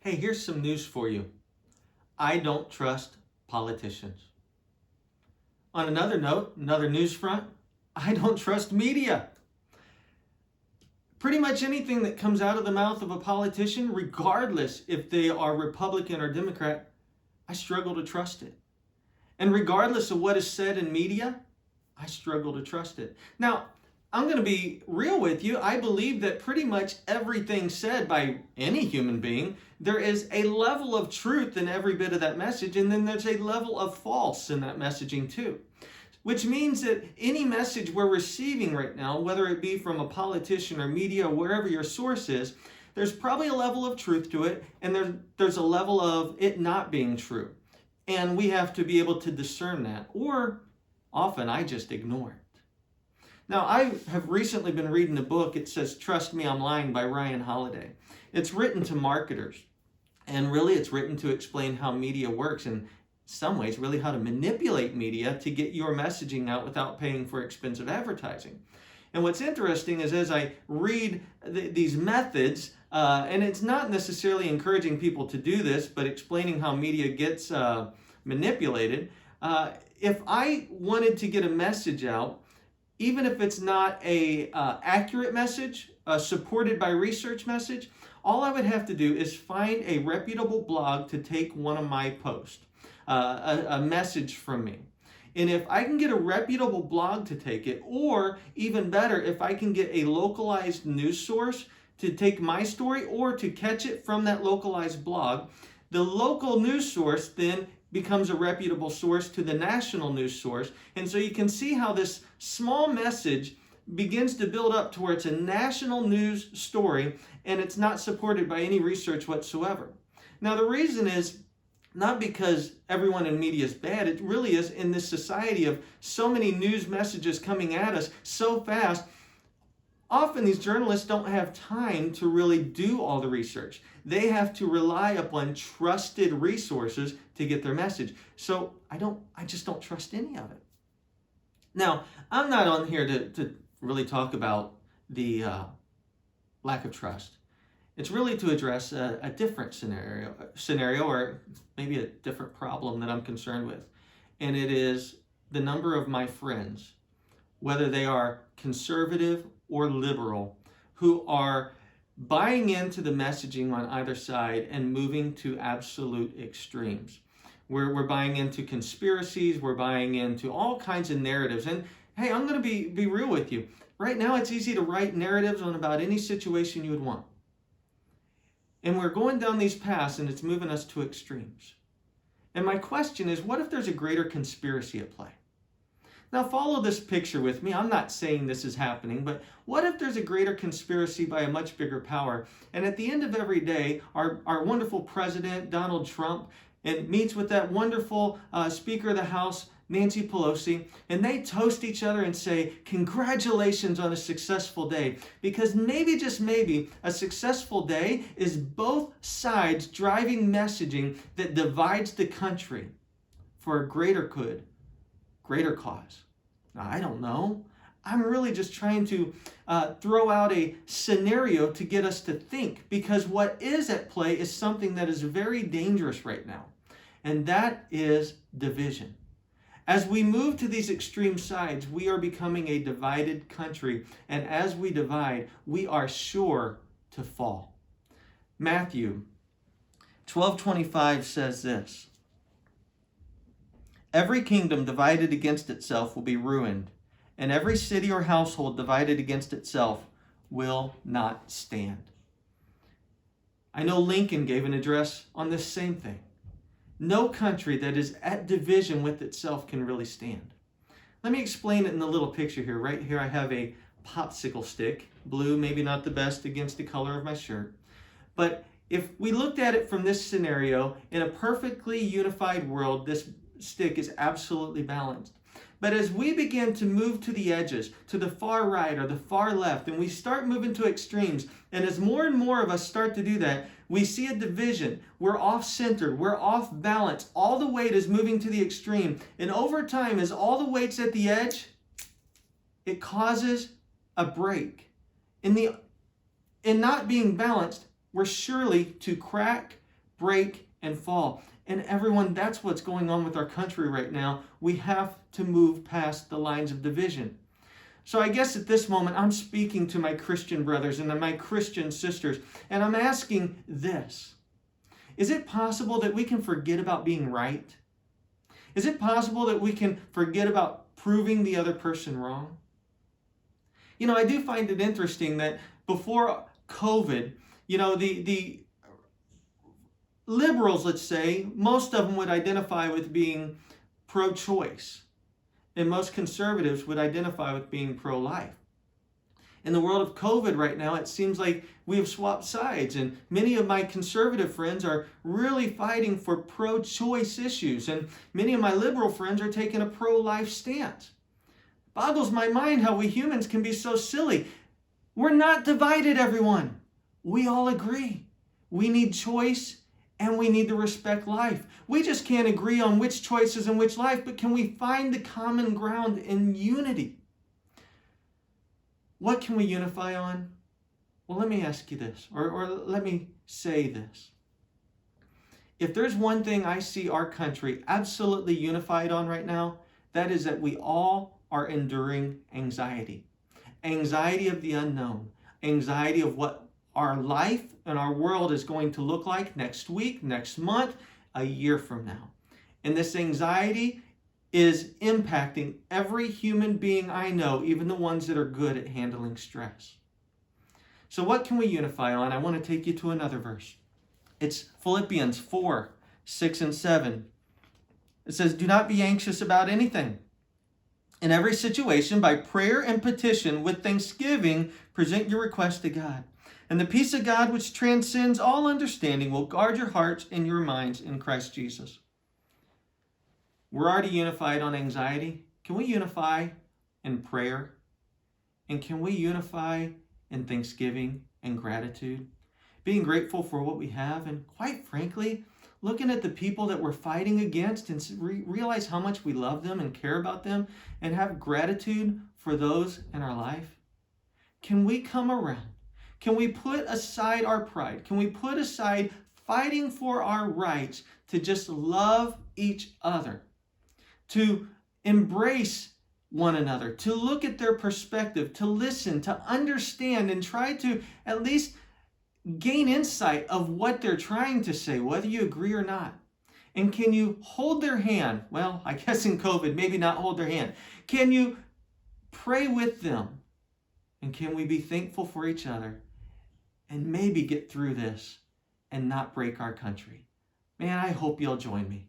Hey, here's some news for you. I don't trust politicians. On another note, another news front, I don't trust media. Pretty much anything that comes out of the mouth of a politician, regardless if they are Republican or Democrat, I struggle to trust it. And regardless of what is said in media, I struggle to trust it. Now, I'm going to be real with you. I believe that pretty much everything said by any human being, there is a level of truth in every bit of that message, and then there's a level of false in that messaging too. Which means that any message we're receiving right now, whether it be from a politician or media or wherever your source is, there's probably a level of truth to it, and there's a level of it not being true. And we have to be able to discern that, or often I just ignore it. Now, I have recently been reading a book. It says, Trust Me, I'm Lying by Ryan Holiday. It's written to marketers, and really it's written to explain how media works, and some ways really how to manipulate media to get your messaging out without paying for expensive advertising. And what's interesting is as I read these methods, and it's not necessarily encouraging people to do this, but explaining how media gets manipulated, if I wanted to get a message out, even if it's not a accurate message, a supported by research message, all I would have to do is find a reputable blog to take one of my posts. A message from me. And if I can get a reputable blog to take it, or even better, if I can get a localized news source to take my story or to catch it from that localized blog, the local news source then becomes a reputable source to the national news source. And so you can see how this small message begins to build up to where it's a national news story and it's not supported by any research whatsoever. Now the reason is not because everyone in media is bad. It really is in this society of so many news messages coming at us so fast. Often these journalists don't have time to really do all the research. They have to rely upon trusted resources to get their message. So I just don't trust any of it. Now, I'm not on here to really talk about the lack of trust. It's really to address a different scenario or maybe a different problem that I'm concerned with. And it is the number of my friends, whether they are conservative or liberal, who are buying into the messaging on either side and moving to absolute extremes. We're buying into conspiracies, we're buying into all kinds of narratives. And hey, I'm going to be real with you. Right now, it's easy to write narratives on about any situation you would want. And we're going down these paths and it's moving us to extremes. And my question is, what if there's a greater conspiracy at play? Now follow this picture with me. I'm not saying this is happening, but what if there's a greater conspiracy by a much bigger power? And at the end of every day, our wonderful president, Donald Trump, and meets with that wonderful Speaker of the House, Nancy Pelosi, and they toast each other and say, congratulations on a successful day. Because maybe, just maybe, a successful day is both sides driving messaging that divides the country for a greater good, greater cause. Now, I don't know. I'm really just trying to throw out a scenario to get us to think, because what is at play is something that is very dangerous right now, and that is division. As we move to these extreme sides, we are becoming a divided country, and as we divide, we are sure to fall. Matthew 12:25 says this, "Every kingdom divided against itself will be ruined, and every city or household divided against itself will not stand." I know Lincoln gave an address on this same thing. No country that is at division with itself can really stand. Let me explain it in the little picture here. Right here I have a popsicle stick. Blue, maybe not the best against the color of my shirt. But if we looked at it from this scenario, in a perfectly unified world, this stick is absolutely balanced. But as we begin to move to the edges, to the far right or the far left, and we start moving to extremes, and as more and more of us start to do that, we see a division. We're off-centered. We're off balance. All the weight is moving to the extreme. And over time, as all the weight's at the edge, it causes a break. In not being balanced, we're surely to crack, break and fall. And everyone, that's what's going on with our country right now. We have to move past the lines of division. So I guess at this moment, I'm speaking to my Christian brothers and my Christian sisters, and I'm asking this. Is it possible that we can forget about being right? Is it possible that we can forget about proving the other person wrong? You know, I do find it interesting that before COVID, you know, the liberals, let's say, most of them would identify with being pro-choice, and most conservatives would identify with being pro-life. In the world of COVID right now, it seems like we have swapped sides, and many of my conservative friends are really fighting for pro-choice issues, and many of my liberal friends are taking a pro-life stance. It boggles my mind how we humans can be so silly. We're not divided, everyone. We all agree. We need choice, and we need to respect life. We just can't agree on which choices and which life, but can we find the common ground in unity? What can we unify on? Well, let me ask you this, or let me say this. If there's one thing I see our country absolutely unified on right now, that is that we all are enduring anxiety. Anxiety of the unknown. Anxiety of what our life and our world is going to look like next week, next month, a year from now. And this anxiety is impacting every human being I know, even the ones that are good at handling stress. So what can we unify on? I want to take you to another verse. It's Philippians 4, 6 and 7. It says, "Do not be anxious about anything. In every situation, by prayer and petition, with thanksgiving, present your request to God. And the peace of God, which transcends all understanding, will guard your hearts and your minds in Christ Jesus." We're already unified on anxiety. Can we unify in prayer? And can we unify in thanksgiving and gratitude? Being grateful for what we have, and quite frankly, looking at the people that we're fighting against and realize how much we love them and care about them and have gratitude for those in our life. Can we come around? Can we put aside our pride? Can we put aside fighting for our rights to just love each other, to embrace one another, to look at their perspective, to listen, to understand, and try to at least gain insight of what they're trying to say, whether you agree or not? And can you hold their hand? Well, I guess in COVID, maybe not hold their hand. Can you pray with them? And can we be thankful for each other and maybe get through this and not break our country? Man, I hope you'll join me.